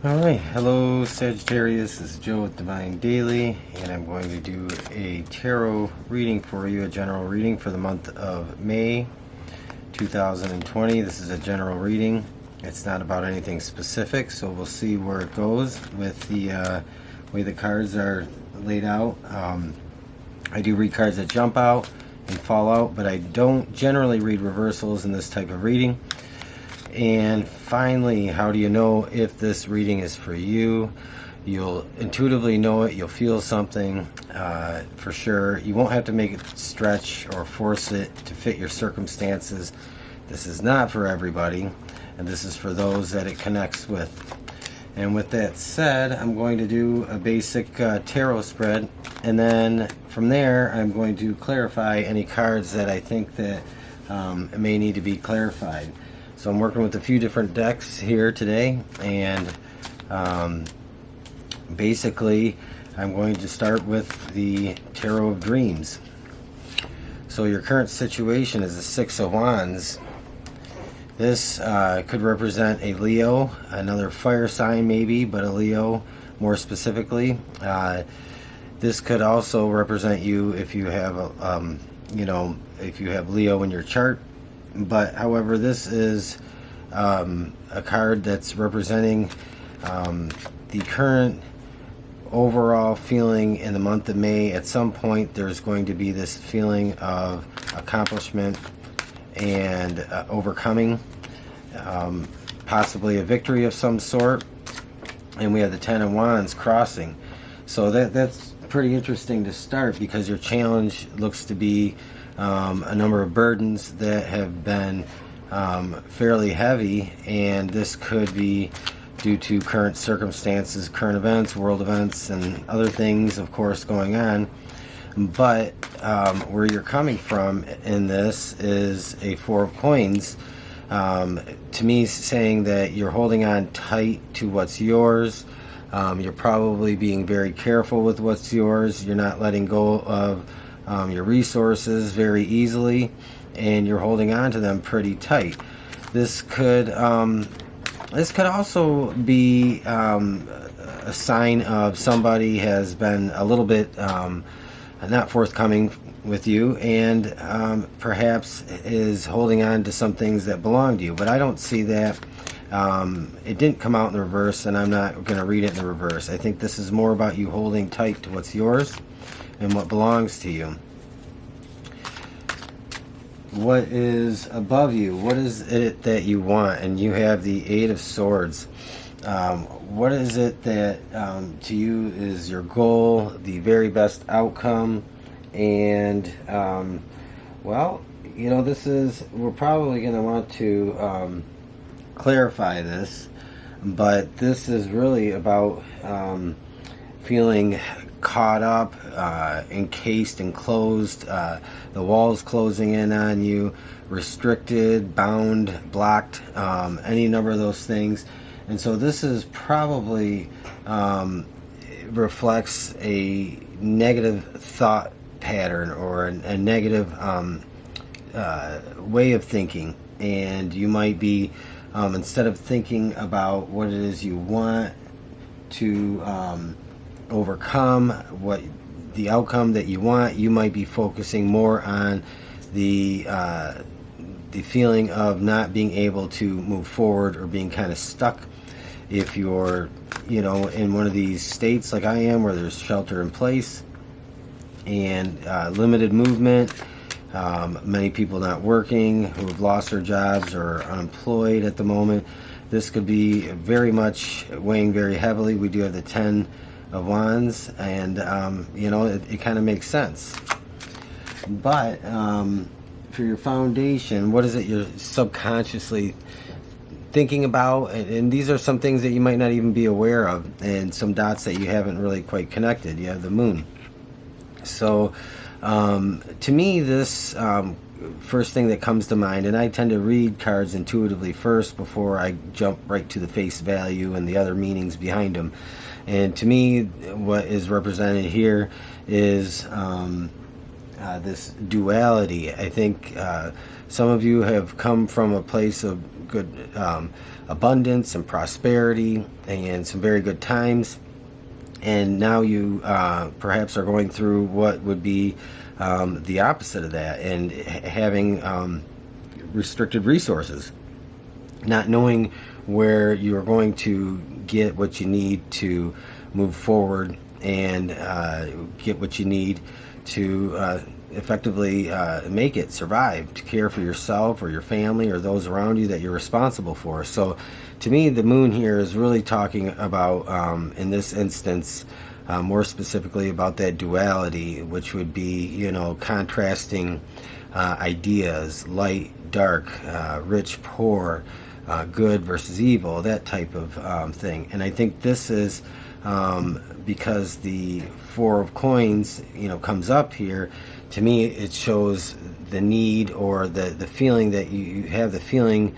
Alright, hello Sagittarius, this is Joe with Divine Daily, and I'm going to do a tarot reading for you, a general reading for the month of May 2020. This is a general reading. It's not about anything specific, so we'll see where it goes with the way the cards are laid out. I do read cards that jump out and fall out, but I don't generally read reversals in this type of reading. And finally, how do you know if this reading is for you? You'll intuitively know it. You'll feel something for sure. You won't have to make it stretch or force it to fit your circumstances. This is not for everybody, and this is for those that it connects with. And with that said, I'm going to do a basic tarot spread, and then from there I'm going to clarify any cards that I think that may need to be clarified. So I'm working with a few different decks here today, and basically I'm going to start with the Tarot of Dreams. So your current situation is the Six of Wands. This could represent a Leo, another fire sign maybe, but a Leo more specifically. This could also represent you if you have if you have Leo in your chart. But however, this is a card that's representing the current overall feeling in the month of May. At some point there's going to be this feeling of accomplishment and overcoming, possibly a victory of some sort. And we have the Ten of Wands crossing, so that's pretty interesting to start, because your challenge looks to be a number of burdens that have been fairly heavy, and this could be due to current circumstances, current events, world events, and other things, of course, going on. But where you're coming from in this is a Four of Coins, to me saying that you're holding on tight to what's yours. You're probably being very careful with what's yours. You're not letting go of your resources very easily, and you're holding on to them pretty tight. This could also be a sign of somebody has been a little bit not forthcoming with you, and perhaps is holding on to some things that belong to you. But I don't see that. It didn't come out in the reverse, and I'm not going to read it in the reverse. I think this is more about you holding tight to what's yours and what belongs to you. What is above you? What is it that you want? And you have the Eight of Swords. What is it that to you is your goal, the very best outcome? And well, you know, we're probably going to want to clarify this, but this is really about feeling caught up, encased, enclosed, the walls closing in on you, restricted, bound, blocked, any number of those things. And so this is probably reflects a negative thought pattern, or a negative way of thinking. And you might be, instead of thinking about what it is you want to overcome, what the outcome that you want, you might be focusing more on the feeling of not being able to move forward, or being kind of stuck. If you're, in one of these states like I am, where there's shelter in place and limited movement, many people not working, who have lost their jobs or are unemployed at the moment, this could be very much weighing very heavily. We do have the Ten of Wands, and it kind of makes sense. But for your foundation, what is it you're subconsciously thinking about? And these are some things that you might not even be aware of, and some dots that you haven't really quite connected. You have the Moon. So to me, this first thing that comes to mind, and I tend to read cards intuitively first before I jump right to the face value and the other meanings behind them. And to me, what is represented here is this duality. I think some of you have come from a place of good abundance and prosperity and some very good times. And now you perhaps are going through what would be the opposite of that, and having restricted resources, not knowing where you're going to get what you need to move forward and get what you need to effectively make it, survive, to care for yourself or your family or those around you that you're responsible for. So to me, the moon here is really talking about, in this instance, more specifically about that duality, which would be, you know, contrasting ideas, light, dark, rich, poor, good versus evil, that type of thing. And I think this is because the Four of Coins, you know, comes up here. To me, it shows the need, or the feeling that you have, the feeling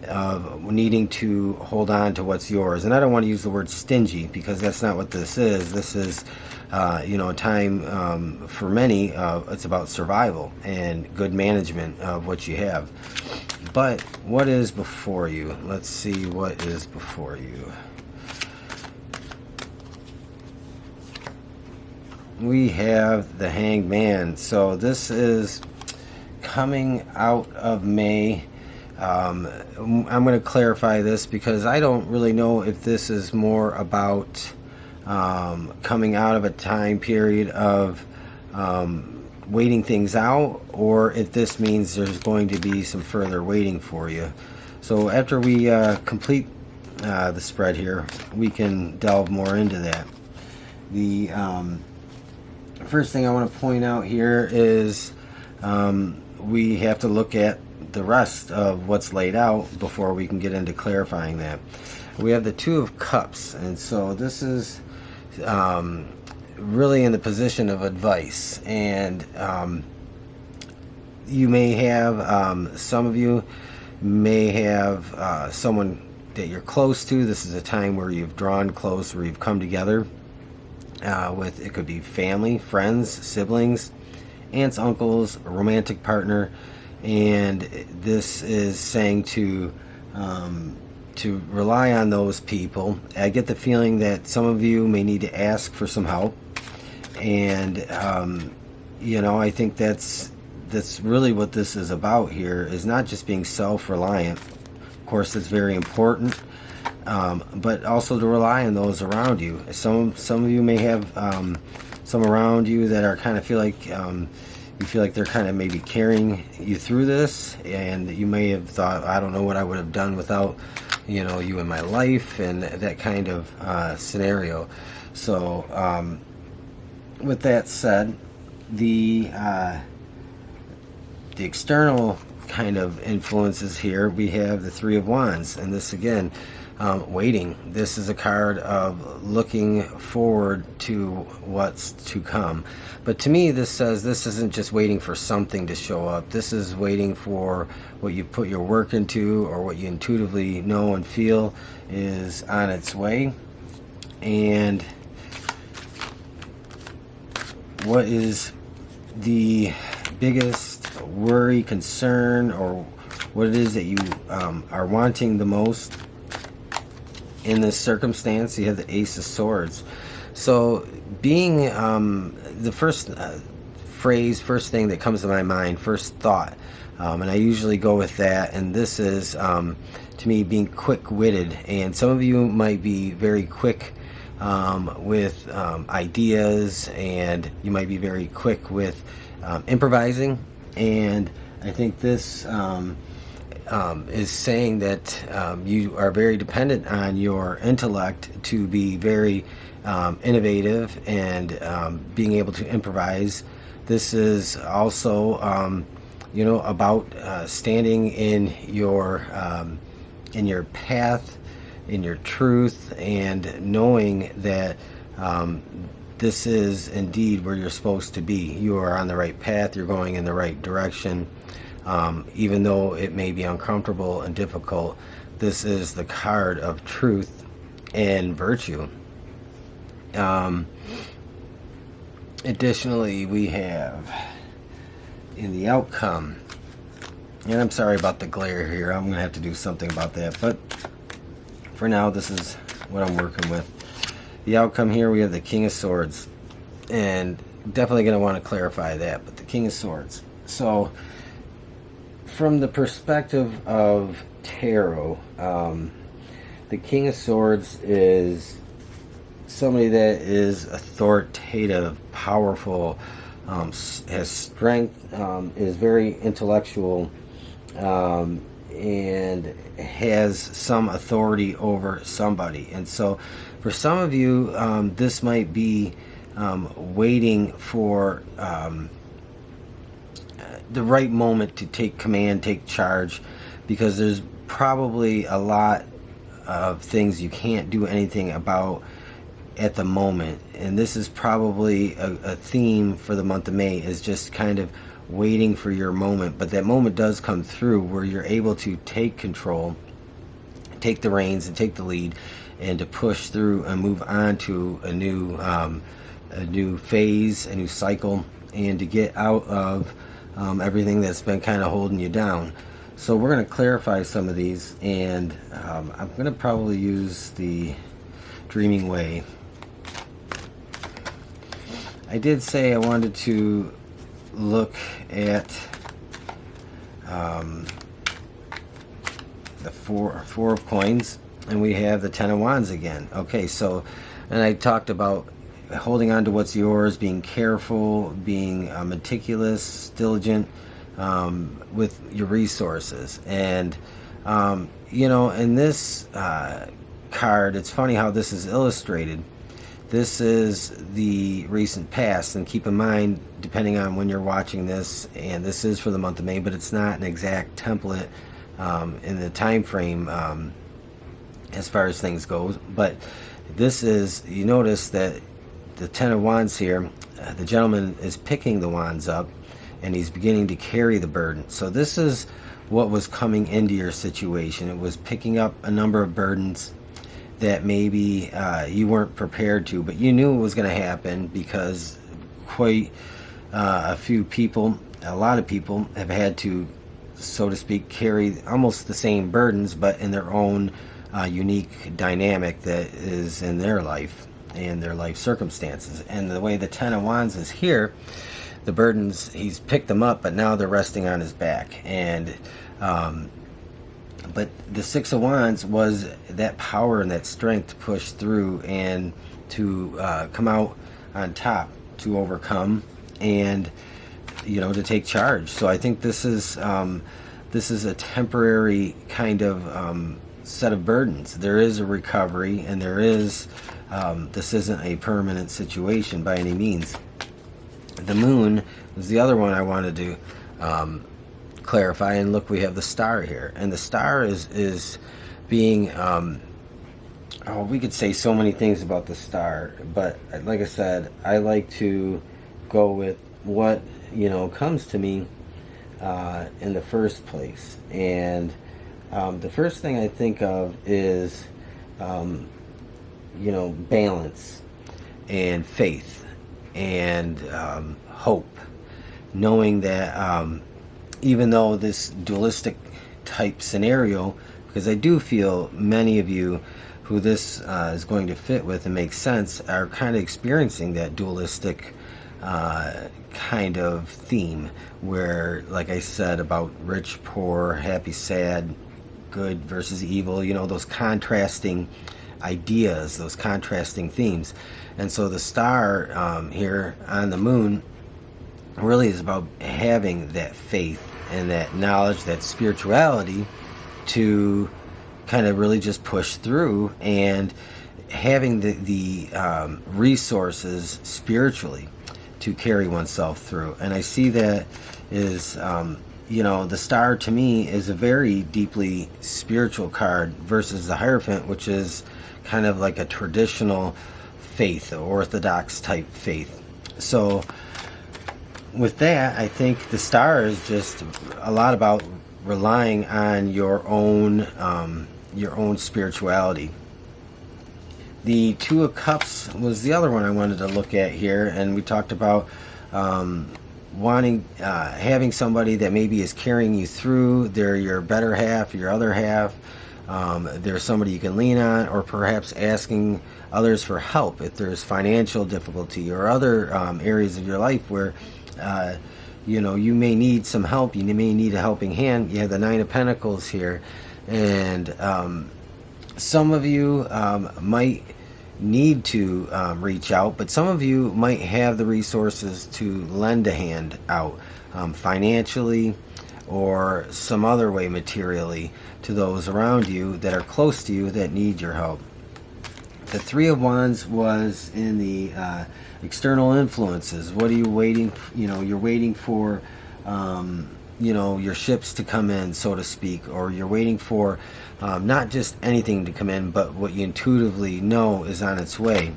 of needing to hold on to what's yours. And I don't want to use the word stingy, because that's not what this is. This is you know, a time for many, it's about survival and good management of what you have. But what is before you? Let's see what is before you. We have the Hanged Man. So this is coming out of May. I'm going to clarify this, because I don't really know if this is more about coming out of a time period of waiting things out, or if this means there's going to be some further waiting for you. So after we complete the spread here, we can delve more into that. The first thing I want to point out here is we have to look at the rest of what's laid out before we can get into clarifying that. We have the Two of Cups, and so this is really in the position of advice. And you may have, some of you may have someone that you're close to. This is a time where you've drawn close, where you've come together with, it could be family, friends, siblings, aunts, uncles, a romantic partner. And this is saying to rely on those people. I get the feeling that some of you may need to ask for some help. And you know, I think that's really what this is about here, is not just being self-reliant. Of course, it's very important, but also to rely on those around you. Some of you may have some around you that are kind of feel like you feel like they're kind of maybe carrying you through this, and you may have thought, I don't know what I would have done without, you know, you in my life, and that kind of scenario. So with that said, the external kind of influences here, we have the Three of Wands, and this again, waiting. This is a card of looking forward to what's to come. But to me, this says this isn't just waiting for something to show up. This is waiting for what you put your work into, or what you intuitively know and feel is on its way. And what is the biggest worry, concern, or what it is that you are wanting the most in this circumstance? You have the Ace of Swords. So being the first first thing that comes to my mind, first thought, and I usually go with that, and this is to me being quick-witted. And some of you might be very quick with ideas, and you might be very quick with improvising. And I think this is saying that you are very dependent on your intellect to be very innovative and being able to improvise. This is also you know, about standing in your path, in your truth, and knowing that this is indeed where you're supposed to be. You are on the right path. You're going in the right direction. Even though it may be uncomfortable and difficult, this is the card of truth and virtue. Additionally, we have in the outcome, And I'm sorry about the glare here. I'm going to have to do something about that. But for now, this is what I'm working with. The outcome here, we have the King of Swords. And definitely going to want to clarify that. But the King of Swords. So, from the perspective of tarot, the King of Swords is somebody that is authoritative, powerful, has strength, is very intellectual, and has some authority over somebody. And so for some of you, this might be waiting for the right moment to take command, take charge, because there's probably a lot of things you can't do anything about at the moment. And this is probably a theme for the month of May, is just kind of waiting for your moment. But that moment does come through where you're able to take control, take the reins and take the lead, and to push through and move on to a new phase, a new cycle, and to get out of everything that's been kind of holding you down. So we're going to clarify some of these, and I'm going to probably use the Dreaming Way. I did say I wanted to look at the four of coins, and we have the Ten of Wands again. Okay, so, and I talked about holding on to what's yours, being careful, being meticulous, diligent with your resources. And you know, in this card, it's funny how this is illustrated. This is the recent past, and keep in mind, depending on when you're watching this, and this is for the month of May, but it's not an exact template in the time frame as far as things go. But this is, you notice that the Ten of Wands here, the gentleman is picking the wands up, and he's beginning to carry the burden. So this is what was coming into your situation. It was picking up a number of burdens that maybe you weren't prepared to, but you knew it was going to happen, because quite a few people, a lot of people have had to, so to speak, carry almost the same burdens, but in their own unique dynamic that is in their life and their life circumstances. And the way the Ten of Wands is here, the burdens, he's picked them up, but now they're resting on his back. And but the Six of Wands was that power and that strength to push through and to come out on top, to overcome, and you know, to take charge. So I think this is a temporary kind of set of burdens. There is a recovery, and there is this isn't a permanent situation by any means. The Moon was the other one I wanted to clarify, and look, we have the Star here, and the Star is being we could say so many things about the Star, but like I said, I like to go with what, you know, comes to me in the first place. And the first thing I think of is you know, balance and faith and hope, knowing that even though this dualistic type scenario, because I do feel many of you who this is going to fit with and make sense are kind of experiencing that dualistic kind of theme, where, like I said, about rich, poor, happy, sad, good versus evil, you know, those contrasting ideas, those contrasting themes. And so the Star here on the Moon really is about having that faith and that knowledge, that spirituality, to kind of really just push through, and having the resources spiritually to carry oneself through. And I see that is you know, the Star to me is a very deeply spiritual card versus the Hierophant, which is kind of like a traditional faith, the orthodox type faith. So with that, I think the Star is just a lot about relying on your own spirituality. The Two of Cups was the other one I wanted to look at here, and we talked about wanting, having somebody that maybe is carrying you through. They're your better half, your other half. There's somebody you can lean on, or perhaps asking others for help if there's financial difficulty or other areas of your life where you may need some help. You may need a helping hand. You have the Nine of Pentacles here, and some of you might need to reach out, but some of you might have the resources to lend a hand out financially or some other way materially to those around you that are close to you that need your help. The Three of Wands was in the external influences. What are you waiting? You're waiting for your ships to come in, so to speak, or you're waiting for not just anything to come in, but what you intuitively know is on its way.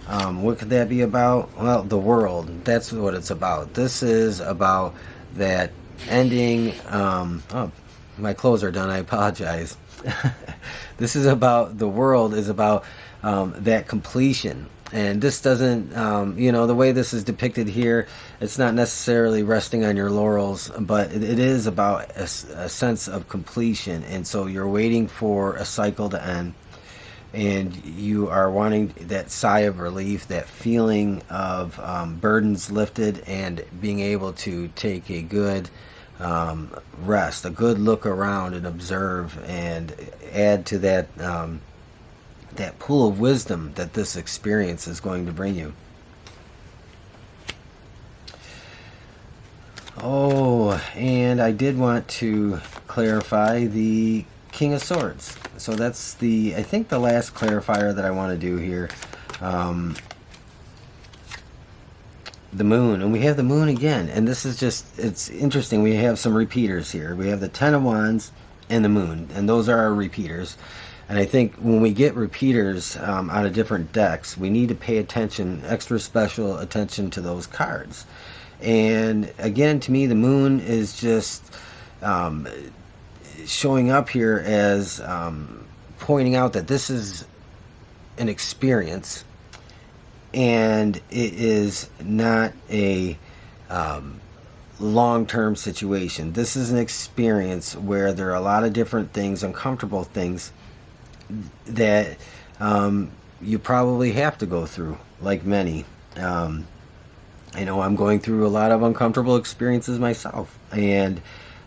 What could that be about? Well, the world. That's what it's about. This is about that ending. Oh, my clothes are done. I apologize. This is about, the world is about that completion. And this doesn't, the way this is depicted here, it's not necessarily resting on your laurels, but it is about a sense of completion. And so you're waiting for a cycle to end, and you are wanting that sigh of relief, that feeling of burdens lifted, and being able to take a good rest, a good look around and observe, and add to that that pool of wisdom that this experience is going to bring you. Oh, and I did want to clarify the King of Swords. So that's I think the last clarifier that I want to do here. The moon, and we have the moon again, and this is just, it's interesting. We have some repeaters here. We have the Ten of Wands and the moon, and those are our repeaters. And I think when we get repeaters out of different decks, we need to pay attention, extra special attention to those cards. And again, to me, the moon is just showing up here as pointing out that this is an experience, and it is not a long-term situation. This is an experience where there are a lot of different things, uncomfortable things, that you probably have to go through, like many. I know I'm going through a lot of uncomfortable experiences myself, and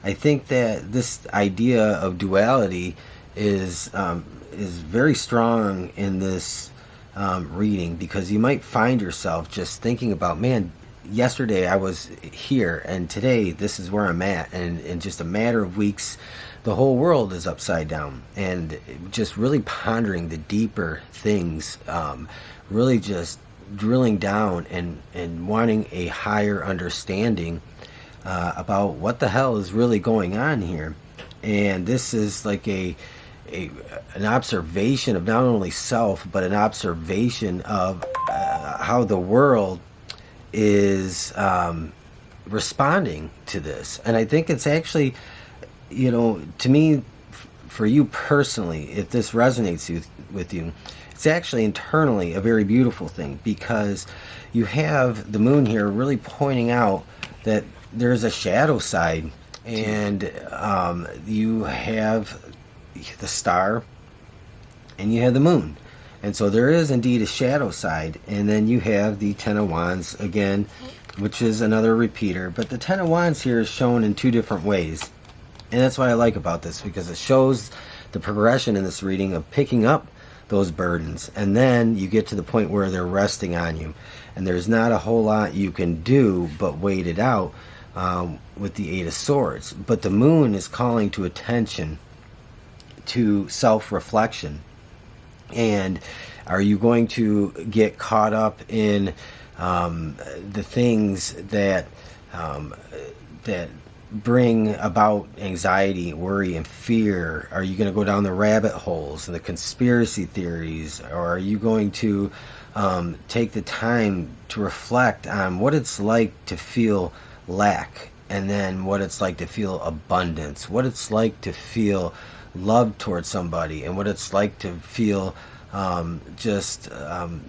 I think that this idea of duality is very strong in this reading, because you might find yourself just thinking about, man, yesterday I was here, and today this is where I'm at, and in just a matter of weeks the whole world is upside down. And just really pondering the deeper things, really just drilling down and wanting a higher understanding about what the hell is really going on here. And this is like an observation of not only self, but an observation of how the world is responding to this. And I think it's actually, to me, for you personally, if this resonates with you, it's actually internally a very beautiful thing, because you have the moon here really pointing out that there's a shadow side, and you have the star and you have the moon, and so there is indeed a shadow side. And then you have the Ten of Wands again, which is another repeater, but the Ten of Wands here is shown in two different ways. And that's what I like about this, because it shows the progression in this reading of picking up those burdens, and then you get to the point where they're resting on you, and there's not a whole lot you can do but wait it out with the Eight of Swords. But the moon is calling to attention, to self-reflection. And are you going to get caught up in the things that that bring about anxiety, worry, and fear? Are you going to go down the rabbit holes and the conspiracy theories, or are you going to take the time to reflect on what it's like to feel lack, and then what it's like to feel abundance, what it's like to feel love towards somebody, and what it's like to feel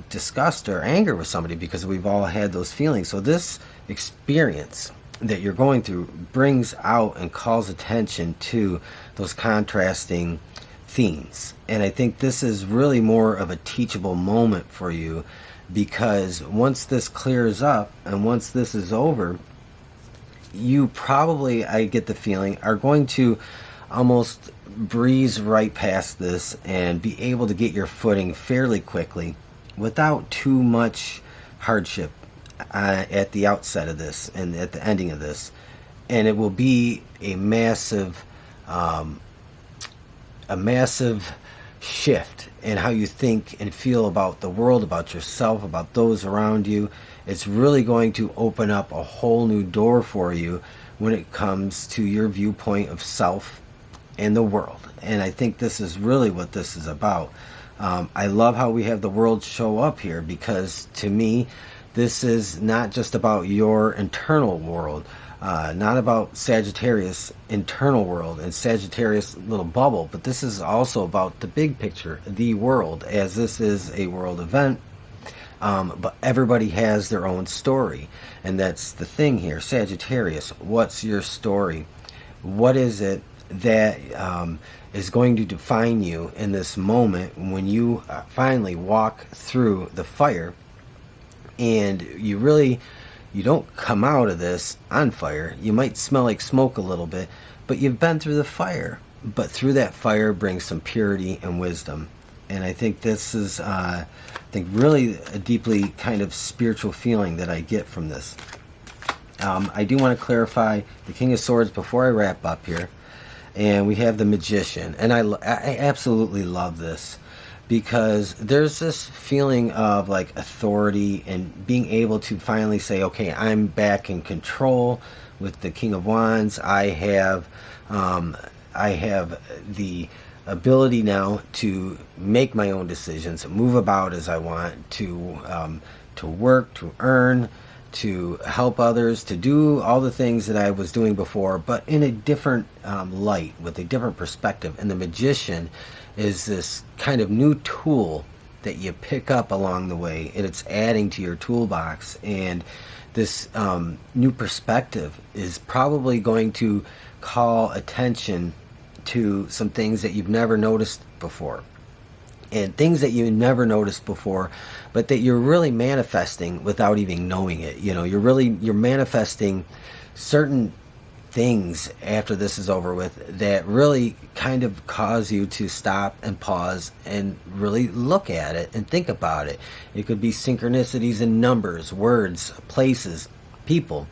disgust or anger with somebody, because we've all had those feelings. So this experience that you're going through brings out and calls attention to those contrasting themes. And I think this is really more of a teachable moment for you, because once this clears up and once this is over, you probably, I get the feeling, are going to almost breeze right past this and be able to get your footing fairly quickly without too much hardship at the outset of this and at the ending of this. And it will be a massive shift in how you think and feel about the world, about yourself, about those around you. It's really going to open up a whole new door for you when it comes to your viewpoint of self and the world. And I think this is really what this is about. I love how we have the world show up here, because to me, this is not just about your internal world, not about Sagittarius internal world and Sagittarius little bubble, but this is also about the big picture, the world, as this is a world event. But everybody has their own story, and that's the thing here. Sagittarius, what's your story? What is it that is going to define you in this moment when you finally walk through the fire, and you don't come out of this on fire. You might smell like smoke a little bit, but you've been through the fire. But through that fire brings some purity and wisdom. And I think this is, really a deeply kind of spiritual feeling that I get from this. I do want to clarify the King of Swords before I wrap up here. And we have the Magician. And I absolutely love this, because there's this feeling of like authority and being able to finally say, okay, I'm back in control with the King of Wands. I have the ability now to make my own decisions, move about as I want, to work, to earn, to help others, to do all the things that I was doing before, but in a different light, with a different perspective. And the Magician is this kind of new tool that you pick up along the way, and it's adding to your toolbox. And this new perspective is probably going to call attention to some things that you've never noticed before, and things that you never noticed before, but that you're really manifesting without even knowing it. You're manifesting certain things after this is over with that really kind of cause you to stop and pause and really look at it and think about it. It could be synchronicities in numbers, words, places, people,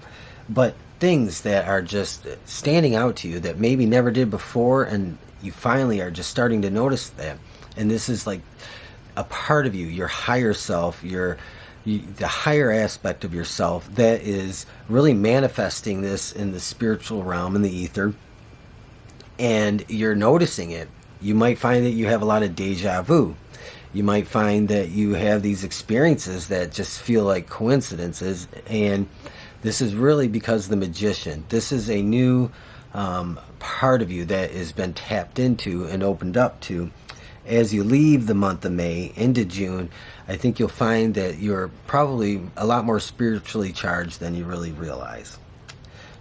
but things that are just standing out to you that maybe never did before, and you finally are just starting to notice that. And this is like a part of you, your higher self, the higher aspect of yourself that is really manifesting this in the spiritual realm, in the ether, and you're noticing it. You might find that you have a lot of deja vu. You might find that you have these experiences that just feel like coincidences, and this is really because the Magician. This is a new part of you that has been tapped into and opened up to. As you leave the month of May into June, I think you'll find that you're probably a lot more spiritually charged than you really realize.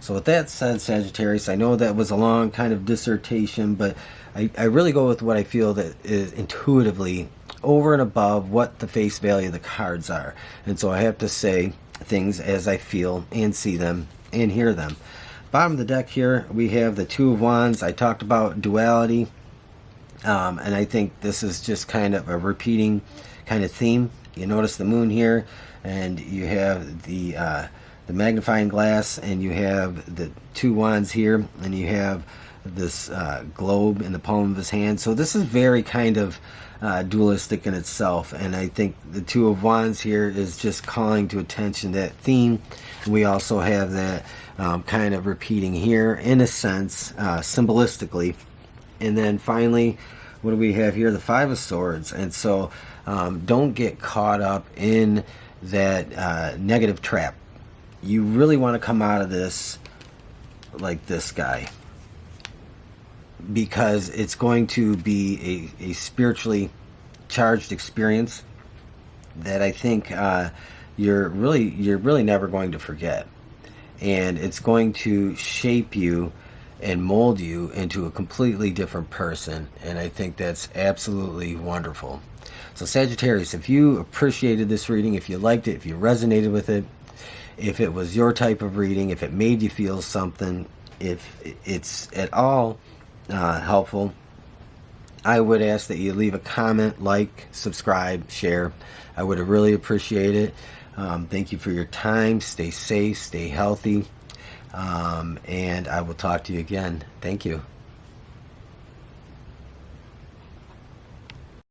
So with that said, Sagittarius, I know that was a long kind of dissertation, but I really go with what I feel that is intuitively over and above what the face value of the cards are. And so I have to say things as I feel and see them and hear them. Bottom of the deck here, we have the Two of Wands. I talked about duality. And I think this is just kind of a repeating kind of theme. You notice the moon here, and you have the magnifying glass, and you have the two wands here, and you have this globe in the palm of his hand. So this is very kind of dualistic in itself, and I think the Two of Wands here is just calling to attention that theme. We also have that kind of repeating here in a sense, symbolistically. And then finally, what do we have here? The Five of Swords. And so don't get caught up in that negative trap. You really want to come out of this like this guy, because it's going to be a spiritually charged experience that I think you're really never going to forget. and it's going to shape you and mold you into a completely different person. And I think that's absolutely wonderful. So Sagittarius, if you appreciated this reading, if you liked it, if you resonated with it, if it was your type of reading, if it made you feel something, if it's at all helpful, I would ask that you leave a comment, like, subscribe, share. I would really appreciate it. Thank you for your time. Stay safe, stay healthy, and I will talk to you again. Thank you.